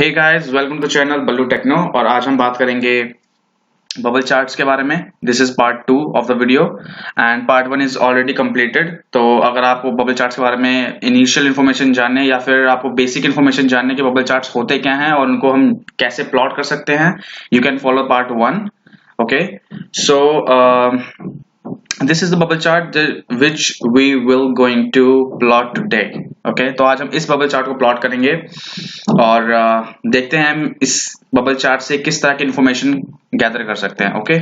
Hey guys, welcome to channel Ballu Techno. और आज हम बात करेंगे बबल चार्ट्स के बारे में। This is part 2 of the video and part 1 is already completed. तो अगर आपको बबल चार्ट्स के बारे में इनिशियल इन्फॉर्मेशन जानने या फिर आपको बेसिक इन्फॉर्मेशन जानने कि बबल चार्ट्स होते क्या हैं और उनको हम कैसे प्लॉट कर सकते हैं, you can follow part 1। Okay, so this is the bubble chart which we will going to plot today. Okay, तो आज हम इस बबल चार्ट को प्लॉट करेंगे और देखते हैं हम इस बबल चार्ट से किस तरह की इंफॉर्मेशन गैदर कर सकते हैं। Okay,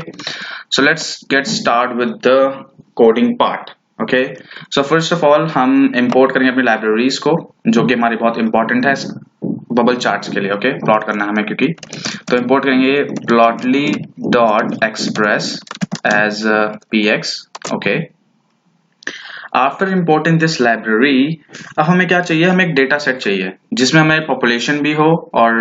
so let's get start with the coding part. Okay, so first of all हम इंपोर्ट करेंगे अपनी लाइब्रेरीज को, जो कि हमारी बहुत इंपॉर्टेंट है बबल चार्ट्स के लिए। ओके, प्लॉट करना है हमें क्योंकि, तो इंपोर्ट करेंगे Plotly dot express as px। Okay, after importing this library अब हमें क्या चाहिए, हमें एक डेटा सेट चाहिए जिसमें हमें पॉपुलेशन भी हो और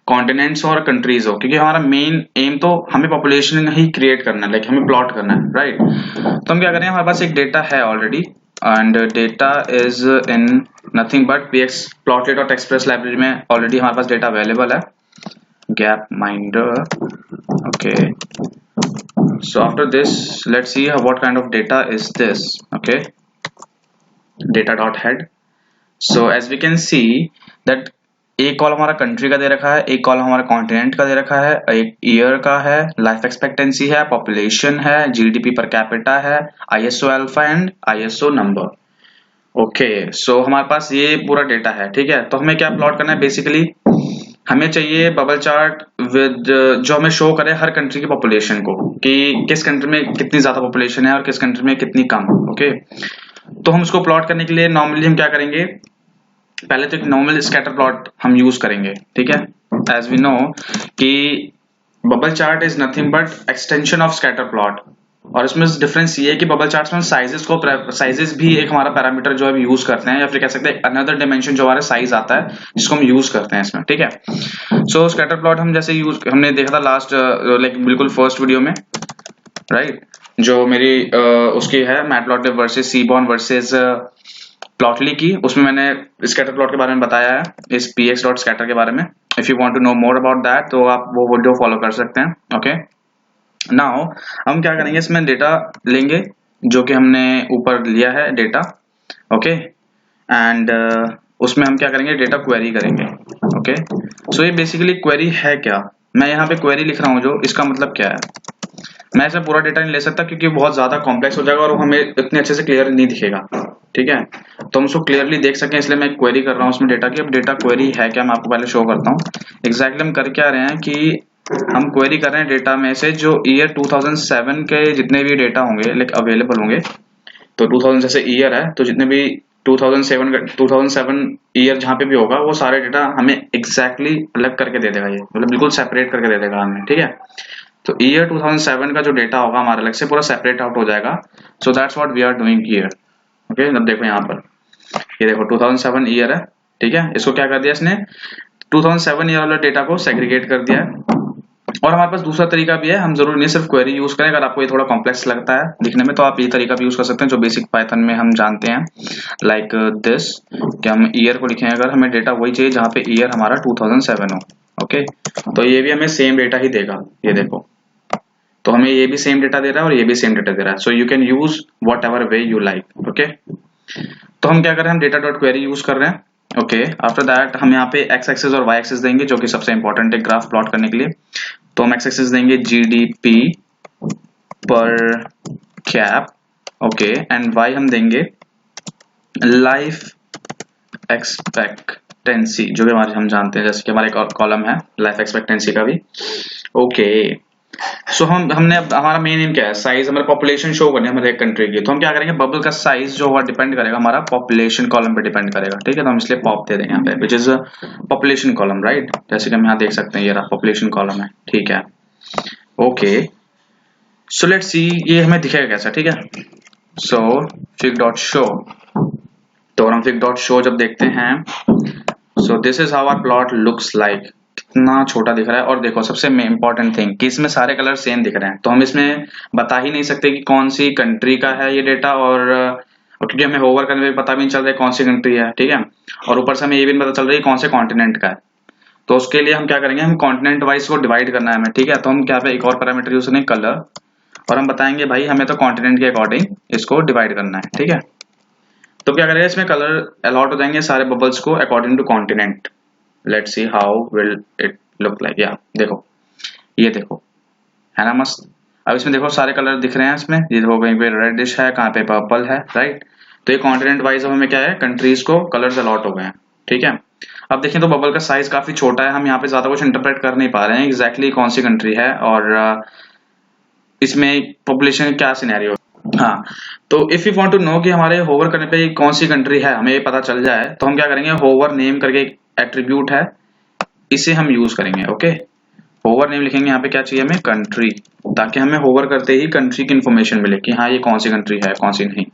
कॉन्टिनेंट्स और कंट्रीज हो, क्योंकि हमारा मेन एम तो हमें पॉपुलेशन ही क्रिएट करना है, लाइक हमें प्लॉट करना है, राइट। तो हम क्या करें, हमारे पास एक डेटा है already and data is in nothing but px plotly.express library में ऑलरेडी हमारे पास डेटा अवेलेबल है, gapmider। Okay, so after this let's see what kind of data is this. Okay, data dot head. So as we can see that एक column हमारा country का दे रखा है, एक column हमारा कॉन्टिनेंट का दे रखा है, एक ईयर का है, लाइफ एक्सपेक्टेंसी है, पॉपुलेशन है, जीडीपी पर कैपिटा है, ISO alpha and ISO number. Okay, so हमारे पास ये पूरा डेटा है, ठीक है। तो हमें क्या प्लॉट करना है, बेसिकली हमें चाहिए बबल चार्ट विद जो हमें शो करे हर कंट्री की पॉपुलेशन को, कि किस कंट्री में कितनी ज्यादा पॉपुलेशन है और किस कंट्री में कितनी कम। ओके, तो हम उसको प्लॉट करने के लिए नॉर्मली हम क्या करेंगे, पहले तो एक नॉर्मल स्कैटर प्लॉट हम यूज करेंगे, ठीक है। एज वी नो कि bubble chart is nothing but extension of scatter plot, और इसमें डिफरेंस ये है कि बबल चार्ट्स में साइजेस भी एक हमारा पैरामीटर जो है यूज करते हैं, या फिर कह सकते हैं अनदर डायमेंशन जो हमारा साइज आता है जिसको हम यूज करते हैं इसमें, ठीक है। सो स्कैटर प्लॉट हम जैसे हमने देखा था लास्ट लाइक बिल्कुल फर्स्ट वीडियो में, राइट, जो मेरी उसकी है Matplotlib versus Seaborn versus Plotly की, उसमें मैंने स्कैटर प्लॉट के बारे में बताया है, इस px.scatter के बारे में। If you want to know more about that तो आप वो वीडियो फॉलो कर सकते हैं। ओके, नाउ हम क्या करेंगे, इसमें डेटा लेंगे जो कि हमने ऊपर लिया है डेटा। ओके, एंड उसमें हम क्या करेंगे, डेटा क्वेरी करेंगे। ओके, सो ये बेसिकली क्वेरी है क्या, मैं यहाँ पे क्वेरी लिख रहा हूँ, जो इसका मतलब क्या है, मैं इसमें पूरा डेटा नहीं ले सकता क्योंकि बहुत ज्यादा कॉम्प्लेक्स हो जाएगा और हमें इतने अच्छे से क्लियर नहीं दिखेगा, ठीक है। तो हम उसको क्लियरली देख सकें इसलिए मैं क्वेरी कर रहा हूँ उसमें डेटा की। अब डेटा क्वेरी है क्या, मैं आपको पहले शो करता हूँ एग्जैक्टली हम कर क्या रहे हैं, कि हम क्वेरी कर रहे हैं डेटा में से जो ईयर 2007 के जितने भी डेटा होंगे लाइक अवेलेबल होंगे, तो 2000 जैसे ईयर है तो जितने भी 2007 ईयर जहाँ पे भी होगा वो सारे डेटा हमें एग्जैक्टली अलग करके दे देगा, ये मतलब बिल्कुल सेपरेट करके दे देगा हमें, ठीक है। तो ईयर 2007 का जो डेटा होगा हमारा अलग से पूरा सेपरेट आउट हो जाएगा। So that's what we are doing here. Okay, अब देखो यहाँ पर, ये देखो 2007 ईयर है, ठीक है। इसको क्या कर दिया इसने, 2007 ईयर वाला डेटा को सेग्रीगेट कर दिया है। और हमारे पास दूसरा तरीका भी है, हम जरूरी नहीं सिर्फ क्वेरी यूज करें, अगर आपको ये थोड़ा कॉम्प्लेक्स लगता है दिखने में तो आप ये तरीका भी यूज कर सकते हैं जो बेसिक पाइथन में हम जानते हैं, लाइक दिस, कि हम ईयर को लिखें, अगर हमें डेटा वही चाहिए जहाँ पे ईयर हमारा 2007 हो। ओके, तो ये भी हमें सेम डेटा ही देगा, ये देखो, तो हमें ये भी सेम डेटा दे रहा है और ये भी सेम डेटा दे रहा है। So you can use what ever way you like. Okay, तो हम क्या कर रहे हैं, हम डेटा डॉट क्वेरी यूज कर रहे हैं। ओके, आफ्टर दैट हम यहाँ पे एक्स एक्सिस और वाई एक्सिस देंगे जो कि सबसे इंपॉर्टेंट है ग्राफ प्लॉट करने के लिए। तो हम एक्स एक्सिस देंगे जीडीपी पर कैप, ओके, एंड वाई हम देंगे लाइफ एक्सपेक्टेंसी, जो कि हमारे हम जानते हैं, जैसे कि हमारा एक कॉलम है लाइफ एक्सपेक्टेंसी का भी। ओके, सो हमने हमारा मेन एम क्या है, साइज, हमारा पॉपुलेशन शो करनी है हमारे एक कंट्री की। तो हम क्या करेंगे, बबल का साइज जो होगा डिपेंड करेगा हमारा पॉपुलेशन कॉलम पे डिपेंड करेगा, ठीक है। तो हम इसलिए पॉप दे देंगे यहाँ पे, which is population column, right, जैसे कि हम यहाँ देख सकते हैं ये रहा पॉपुलेशन कॉलम है, ठीक है। ओके, सो लेट्स सी ये हमें दिखेगा कैसा, ठीक है। सो fig डॉट शो, तो हम fig डॉट शो जब देखते हैं, so this is how our plot looks like, कितना छोटा दिख रहा है। और देखो सबसे इंपॉर्टेंट थिंग कि इसमें सारे कलर सेम दिख रहे हैं, तो हम इसमें बता ही नहीं सकते कि कौन सी कंट्री का है ये डेटा, और क्योंकि हमें होवर करने में पता भी नहीं चल रहा है कौन सी कंट्री है, ठीक है। और ऊपर से हमें ये भी नहीं पता चल रहा है कौन से कॉन्टिनेंट का है। तो उसके लिए हम क्या करेंगे, हम कॉन्टिनेंट वाइज को डिवाइड करना है हमें, ठीक है। तो हम क्या पे एक और पैरामीटर यूज करेंगे कलर, और हम बताएंगे भाई हमें तो कॉन्टिनेंट के अकॉर्डिंग इसको डिवाइड करना है, ठीक है। तो क्या करेंगे, इसमें कलर अलॉट हो जाएंगे सारे बबल्स को according to continent. Let's see how will it look like. या देखो, ये देखो, है ना मस्त। अब इसमें देखो सारे कलर दिख रहे हैं इसमें, ये देखो कहीं पे रेडिश है, कहाँ पे पर्पल है, राइट। तो ये कॉन्टिनेंट वाइज अब हमें क्या है, कंट्रीज को कलर्स अलॉट हो गए हैं, ठीक है। अब देखें तो बबल का साइज काफी छोटा है, हम यहाँ पे ज्यादा कुछ इंटरप्रेट कर नहीं पा रहे हैं एग्जैक्टली कौन सी कंट्री है और इसमें पॉपुलेशन क्या सिनेरियो। हाँ, तो if you want to know कि हमारे होवर करने पे कौन सी कंट्री है, हमें ये पता चल जाए, तो हम क्या करेंगे, होवर नेम करके एक एट्रीब्यूट है, इसे हम यूज करेंगे। ओके, होवर नेम लिखेंगे यहाँ पे, क्या चाहिए हमें, कंट्री, ताकि हमें होवर करते ही कंट्री की इन्फॉर्मेशन मिले कि हाँ ये कौन सी कंट्री है कौन सी नहीं।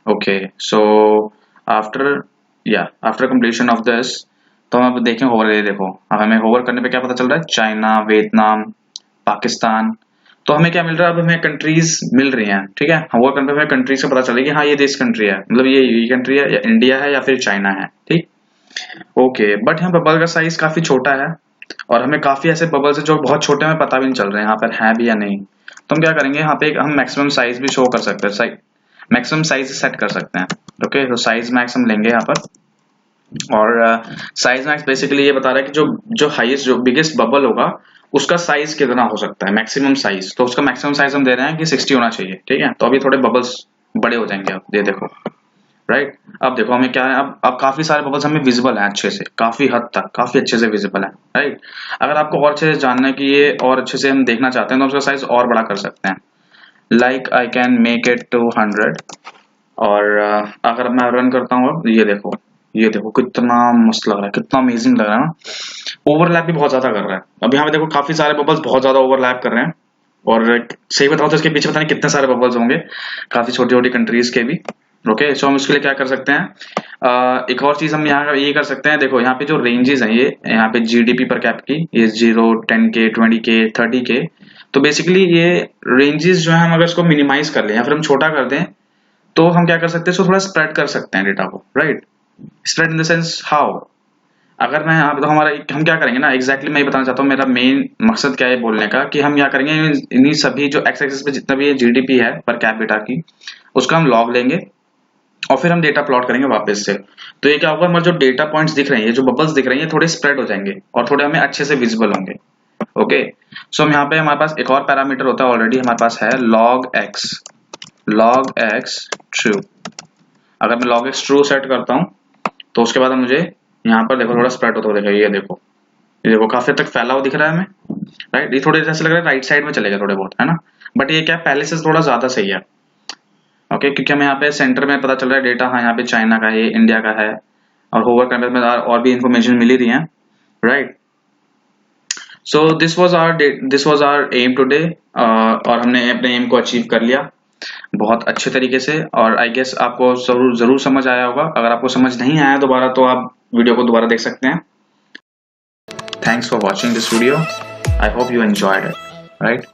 Okay, so after completion of this, तो हम अब देखें होवर, ये देखो अब हमें होवर करने पे क्या पता चल रहा है, चाइना, वियतनाम, पाकिस्तान। तो हमें क्या मिल रहा है, अब हमें कंट्रीज मिल रही हैं, ठीक है। होवर करने पे हमें कंट्रीज से पता चलेगा कि हाँ ये देश कंट्री है, मतलब ये कंट्री है या इंडिया है या फिर चाइना है, ठीक। ओके, बट यहाँ बबल का साइज काफी छोटा है और हमें काफी ऐसे बबल्स है जो बहुत छोटे हमें पता भी नहीं चल रहे हैं यहाँ पर है भी या नहीं। तो हम क्या करेंगे, यहाँ पे हम मैक्सिमम साइज भी शो कर सकते हैं, मैक्सिमम साइज सेट कर सकते हैं। ओके, तो साइज मैक्स हम लेंगे यहाँ पर, और साइज मैक्स बेसिकली ये बता रहा है कि जो हाईएस्ट, जो बिगेस्ट बबल होगा उसका साइज कितना हो सकता है, मैक्सिमम साइज। तो उसका मैक्सिमम साइज हम दे रहे हैं कि 60 होना चाहिए, ठीक है। तो अभी थोड़े बबल्स बड़े हो जाएंगे, अब ये देखो, राइट। अब देखो हमें क्या है, अब काफी सारे बबल्स हमें विजिबल हैं अच्छे से, काफी हद तक काफी अच्छे से विजिबल है, राइट। अगर आपको और अच्छे से जानना है कि ये और अच्छे से हम देखना चाहते हैं तो उसका साइज और बड़ा कर सकते हैं, like I can make it to 100। और अगर मैं रन करता हूँ, ये देखो कितना मस्त लग रहा है, कितना अमेजिंग लग रहा है ना। ओवरलैप भी बहुत ज्यादा कर रहा है, अब यहाँ पे देखो काफी सारे बबल्स बहुत ज्यादा ओवरलैप कर रहे हैं, और सही बताओ तो इसके पीछे पता नहीं कितने सारे बबल्स होंगे, काफी छोटी छोटी कंट्रीज के भी। ओके, सो हम इसके लिए क्या कर सकते हैं, एक और चीज हम यहाँ ये कर सकते हैं, देखो यहाँ पे जो रेंजेस हैं, ये यहाँ पे जीडीपी पर कैप की, ये 0, 10K, 20K, 30K। तो बेसिकली ये रेंजेस जो है, हम अगर इसको मिनिमाइज कर लें या फिर हम छोटा कर दें, तो हम क्या कर सकते हैं, इसको थोड़ा स्प्रेड कर सकते हैं डेटा को, right. Spread in the sense how, अगर मैं यहाँ पे, तो हम क्या करेंगे ना, एग्जैक्टली मैं ये बताना चाहता हूँ, मेरा मेन मकसद क्या है बोलने का, कि हम क्या करेंगे, इन्हीं सभी जो एक्स एक्सिस पे जितना भी जीडीपी है पर कैपिटा की, उसका हम लॉग लेंगे और फिर हम डेटा प्लॉट करेंगे वापस से। तो ये क्या होगा, हमारे जो डेटा पॉइंट्स दिख रहे हैं, ये जो बबल्स दिख रहे हैं, ये थोड़े स्प्रेड हो जाएंगे और थोड़े हमें अच्छे से विजिबल होंगे। ओके, सो हम यहाँ पे, हमारे पास एक और पैरामीटर होता है, ऑलरेडी हमारे पास है log x ट्रू। अगर मैं log x ट्रू सेट करता हूँ तो उसके बाद मुझे यहाँ पर देखो थोड़ा स्प्रेड होता हुआ, ये देखो काफी तक फैला हुआ दिख रहा है हमें, राइट। ये थोड़े जैसे लग रहा है राइट साइड में चलेगा थोड़े बहुत, है ना, बट ये क्या पहले से थोड़ा ज्यादा सही है। ओके, क्योंकि हमें यहाँ पे सेंटर में पता चल रहा है डेटा, हाँ यहाँ पे चाइना का है, इंडिया का है, और होवर करने में और भी इंफॉर्मेशन मिल ही रही है, right. So this was our aim today, और हमने अपने एम को अचीव कर लिया बहुत अच्छे तरीके से, और आई गेस आपको जरूर समझ आया होगा। अगर आपको समझ नहीं आया दोबारा, तो आप वीडियो को दोबारा देख सकते हैं। Thanks for watching this video, I hope you enjoyed it, right.